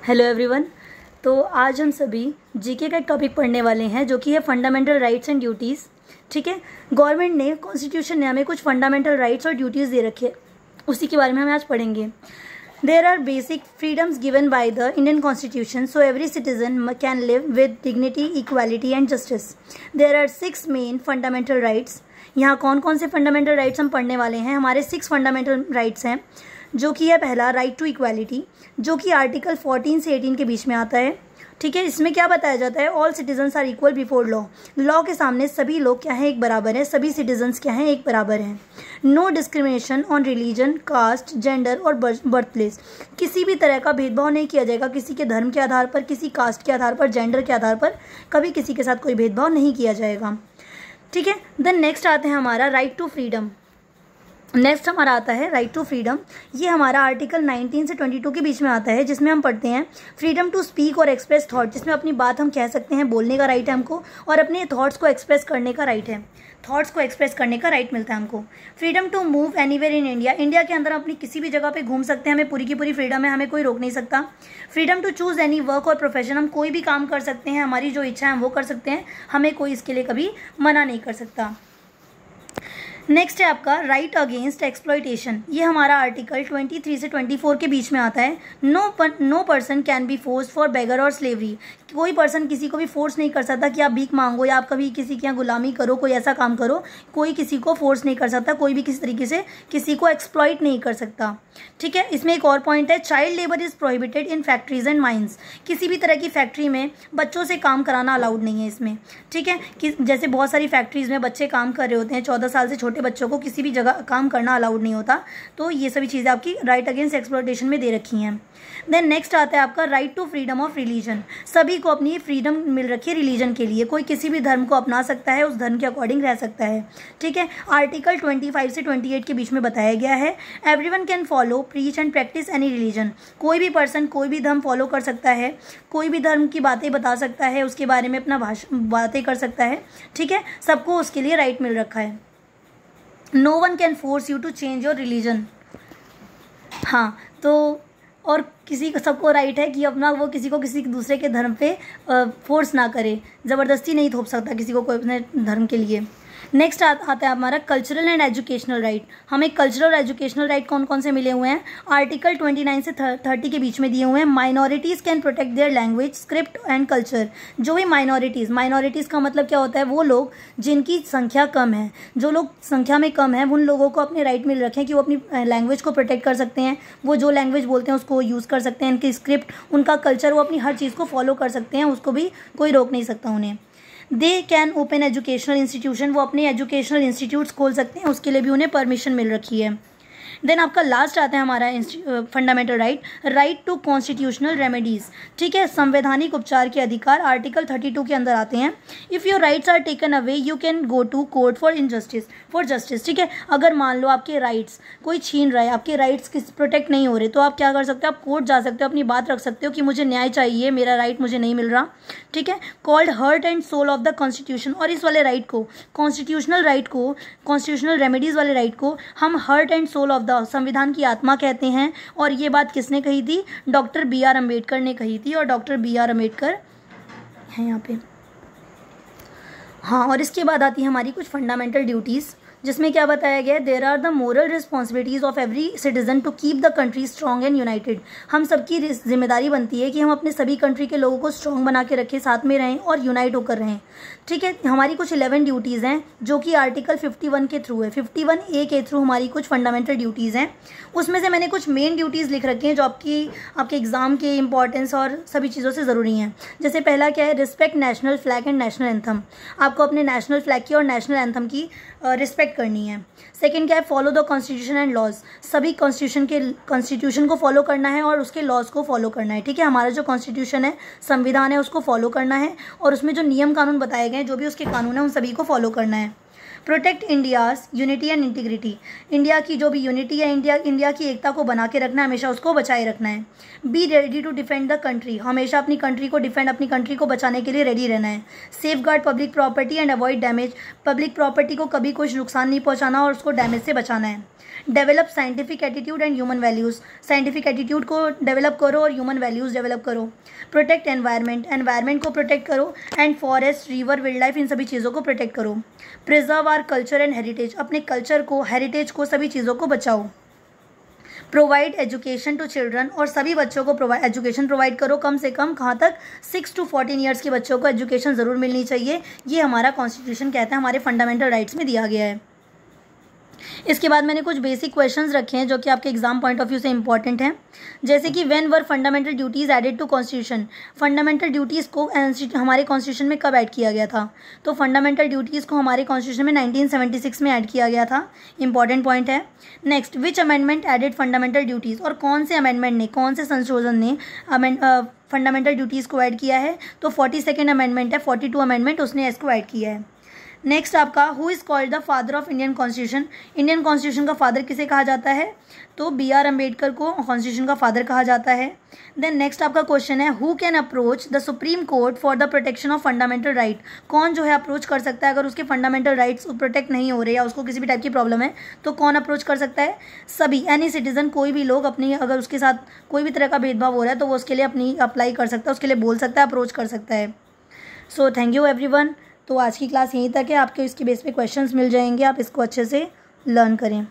Hello everyone. तो आज हम सभी जीके का एक टॉपिक पढ़ने वाले हैं जो कि है फंडामेंटल राइट्स एंड ड्यूटीज़। ठीक है, गवर्नमेंट ने कॉन्स्टिट्यूशन ने हमें कुछ फंडामेंटल राइट्स और ड्यूटीज़ दे रखे, उसी के बारे में हम आज पढ़ेंगे। There are basic freedoms given by the Indian constitution so every citizen can live with dignity, equality and justice. There are 6 main fundamental rights. यहाँ कौन कौन से फंडामेंटल राइट्स हम पढ़ने वाले हैं? हमारे 6 फंडामेंटल राइट्स हैं, जो कि है पहला राइट टू इक्वालिटी, जो कि आर्टिकल 14 से 18 के बीच में आता है। ठीक है, इसमें क्या बताया जाता है? All citizens are equal before law. Law के सामने सभी लोग क्या है? एक बराबर है। सभी सिटीजन्स क्या हैं? एक बराबर हैं। No discrimination on religion, caste, gender और बर्थ प्लेस। किसी भी तरह का भेदभाव नहीं किया जाएगा, किसी के धर्म के आधार पर, किसी कास्ट के आधार पर, जेंडर के आधार पर कभी किसी के साथ कोई भेदभाव नहीं किया जाएगा। ठीक है, देन नेक्स्ट आते हैं हमारा राइट टू फ्रीडम। नेक्स्ट हमारा आता है राइट टू फ्रीडम। ये हमारा आर्टिकल 19 से 22 के बीच में आता है, जिसमें हम पढ़ते हैं फ्रीडम टू स्पीक और एक्सप्रेस थॉट, जिसमें अपनी बात हम कह सकते हैं, बोलने का राइट है हमको, और अपने थॉट्स को एक्सप्रेस करने का राइट है। थॉट्स को एक्सप्रेस करने का राइट मिलता है हमको। Freedom to move anywhere in India. India के अंदर अपनी किसी भी जगह पे घूम सकते हैं, हमें पूरी की पूरी फ्रीडम है, हमें कोई रोक नहीं सकता। Freedom to choose any work और प्रोफेशन। हम कोई भी काम कर सकते हैं, हमारी जो इच्छा है हम वो कर सकते हैं, हमें कोई इसके लिए कभी मना नहीं कर सकता। नेक्स्ट है आपका राइट अगेंस्ट एक्सप्लॉयटेशन। ये हमारा आर्टिकल 23 से 24 के बीच में आता है। No person can be force for beggar और स्लेवरी। कोई पर्सन किसी को भी फोर्स नहीं कर सकता कि आप भीख मांगो या आप कभी किसी के यहाँ गुलामी करो, कोई ऐसा काम करो। कोई किसी को फोर्स नहीं कर सकता, कोई भी किसी तरीके से किसी को एक्सप्लॉइट नहीं कर सकता। ठीक है, इसमें एक और पॉइंट है, child labour is prohibited in factories and mines. किसी भी तरह की फैक्ट्री में बच्चों से काम कराना अलाउड नहीं है इसमें। ठीक है, कि जैसे बहुत सारी फैक्ट्रीज में बच्चे काम कर रहे होते हैं, 14 साल से छोटे बच्चों को किसी भी जगह काम करना अलाउड नहीं होता। तो ये सभी चीज़ें आपकी राइट अगेंस्ट एक्सप्लॉयटेशन में दे रखी हैं। देन नेक्स्ट आता है आपका right to freedom of religion. सभी को अपनी फ्रीडम मिल रखी है रिलीजन के लिए, कोई किसी भी धर्म को अपना सकता है, उस धर्म के अकॉर्डिंग रह सकता है। ठीक है, आर्टिकल 25 से 28 के बीच में बताया गया है, everyone can follow, preach and practice any religion. कोई भी पर्सन कोई भी धर्म फॉलो कर सकता है, कोई भी धर्म की बातें बता सकता है, उसके बारे में अपना बातें कर सकता है। ठीक है, सबको उसके लिए राइट मिल रखा है। No one can force you to change your religion. हाँ, तो और किसी को सबको राइट है कि अपना वो किसी को किसी दूसरे के धर्म पे फोर्स ना करे, ज़बरदस्ती नहीं थोप सकता किसी को कोई अपने धर्म के लिए। नेक्स्ट आता है हमारा कल्चरल एंड एजुकेशनल राइट। हमें कल्चरल और एजुकेशनल राइट कौन कौन से मिले हुए हैं? आर्टिकल 29 से 30 के बीच में दिए हुए हैं। Minorities can protect their language, script and culture. जो भी माइनॉरिटीज़ का मतलब क्या होता है? वो लोग जिनकी संख्या कम है, जो लोग संख्या में कम है, उन लोगों को अपने राइट मिल रखे हैं कि वो अपनी लैंग्वेज को प्रोटेक्ट कर सकते हैं। वो जो लैंग्वेज बोलते हैं उसको यूज़ कर सकते हैं, उनकी स्क्रिप्ट, उनका कल्चर, वो अपनी हर चीज़ को फॉलो कर सकते हैं, उसको भी कोई रोक नहीं सकता उन्हें। They can open educational institution. वो अपने एजुकेशनल इंस्टीट्यूट्स खोल सकते हैं, उसके लिए भी उन्हें परमिशन मिल रखी है। देन आपका लास्ट आता है हमारा fundamental right to constitutional remedies. ठीक है, संवैधानिक उपचार के अधिकार आर्टिकल 32 के अंदर आते हैं। If your rights are taken away you can go to court for justice. ठीक है, अगर मान लो आपके राइट्स कोई छीन रहा है, आपके राइट्स प्रोटेक्ट नहीं हो रहे, तो आप क्या कर सकते हो? आप कोर्ट जा सकते हो, अपनी बात रख सकते हो कि मुझे न्याय चाहिए, मेरा राइट मुझे नहीं मिल रहा। ठीक है, called heart and soul of the constitution. और इस वाले राइट को, कॉन्स्टिट्यूशनल रेमेडीज वाले राइट को हम हार्ट एंड सोल ऑफ संविधान की आत्मा कहते हैं। और ये बात किसने कही थी? डॉक्टर BR अम्बेडकर ने कही थी, और डॉक्टर BR अम्बेडकर है यहाँ पे। हाँ, और इसके बाद आती है हमारी कुछ फंडामेंटल ड्यूटीज़, जिसमें क्या बताया गया है? There are the moral responsibilities of every citizen to keep the country strong and united. हम सबकी जिम्मेदारी बनती है कि हम अपने सभी कंट्री के लोगों को स्ट्रॉन्ग बना के रखें, साथ में रहें और यूनाइट होकर रहें। ठीक है, हमारी कुछ 11 ड्यूटीज़ हैं जो कि आर्टिकल 51 के थ्रू है, 51A के थ्रू हमारी कुछ फंडामेंटल ड्यूटीज़ हैं। उसमें से मैंने कुछ मेन ड्यूटीज़ लिख रखी हैं जो आपके एग्जाम के इंपॉर्टेंस और सभी चीज़ों से ज़रूरी हैं। जैसे पहला क्या है? Respect national flag and national anthem. आपको अपने नेशनल फ्लैग की और नेशनल एंथम की रिस्पेक्ट करनी है। सेकंड क्या है? Follow the constitution and laws. सभी कॉन्स्टिट्यूशन को फॉलो करना है और उसके लॉज को फॉलो करना है। ठीक है, हमारा जो कॉन्स्टिट्यूशन है, संविधान है, उसको फॉलो करना है, और उसमें जो नियम कानून बताए गए हैं, जो भी उसके कानून है, उन सभी को फॉलो करना है। Protect India's unity and integrity, India की जो भी यूनिटी है, इंडिया की एकता को बना के रखना है, हमेशा उसको बचाए रखना है। Be ready to defend the country, हमेशा अपनी कंट्री को डिफेंड, अपनी कंट्री को बचाने के लिए रेडी रहना है। Safe guard public property and avoid damage, public property को कभी कुछ नुकसान नहीं पहुंचाना और उसको डैमेज से बचाना है। Develop scientific attitude and human values, scientific attitude को डेवलप करो और ह्यूमन वैल्यूज़ डेवलप करो। प्रोटेक्ट एनवायरनमेंट, एनवायरनमेंट को प्रोटेक्ट करो and forest, river, wildlife, इन सभी चीज़ों को प्रोटेक्ट करो। Preserve our culture and heritage, अपने कल्चर को, हेरिटेज को, सभी चीज़ों को बचाओ। प्रोवाइड एजुकेशन टू चिल्ड्रन, और सभी बच्चों को एजुकेशन प्रोवाइड करो, कम से कम कहाँ तक 6 to 14 ईयर्स के बच्चों को एजुकेशन ज़रूर मिलनी चाहिए। ये हमारा कॉन्स्टिट्यूशन कहता है, हमारे फंडामेंटल राइट्स में दिया गया है। इसके बाद मैंने कुछ बेसिक क्वेश्चंस रखे हैं जो कि आपके एग्जाम पॉइंट ऑफ व्यू से इंपॉर्टेंट हैं, जैसे कि when were fundamental duties added to constitution, fundamental duties को हमारे कॉन्स्टिट्यूशन में कब ऐड किया गया था? तो फंडामेंटल ड्यूटीज़ को हमारे कॉन्स्टिट्यूशन में 1976 में ऐड किया गया था, इंपॉर्टेंट पॉइंट है। Next, which amendment added fundamental duties, और कौन से अमेंडमेंट ने, कौन से संशोधन ने फंडामेंटल ड्यूटीज़ को ऐड किया है? तो 42nd अमेंडमेंट है, 42 अमेंडमेंट उसने इसको ऐड किया है। नेक्स्ट आपका, who is called the father of Indian constitution, Indian constitution का फादर किसे कहा जाता है? तो BR अम्बेडकर को कॉन्स्टिट्यूशन का फादर कहा जाता है। देन नेक्स्ट आपका क्वेश्चन है, who can approach the supreme court for the protection of fundamental right, कौन जो है अप्रोच कर सकता है अगर उसके फंडामेंटल राइट्स प्रोटेक्ट नहीं हो रहे या उसको किसी भी टाइप की प्रॉब्लम है, तो कौन अप्रोच कर सकता है? सभी, एनी सिटीजन, कोई भी लोग अपनी, अगर उसके साथ कोई भी तरह का भेदभाव हो रहा है तो वो उसके लिए अपनी अप्लाई कर सकता है, उसके लिए बोल सकता है, अप्रोच कर सकता है। So thank you everyone. तो आज की क्लास यहीं तक है, आपके इसके बेस पे क्वेश्चंस मिल जाएंगे, आप इसको अच्छे से लर्न करें।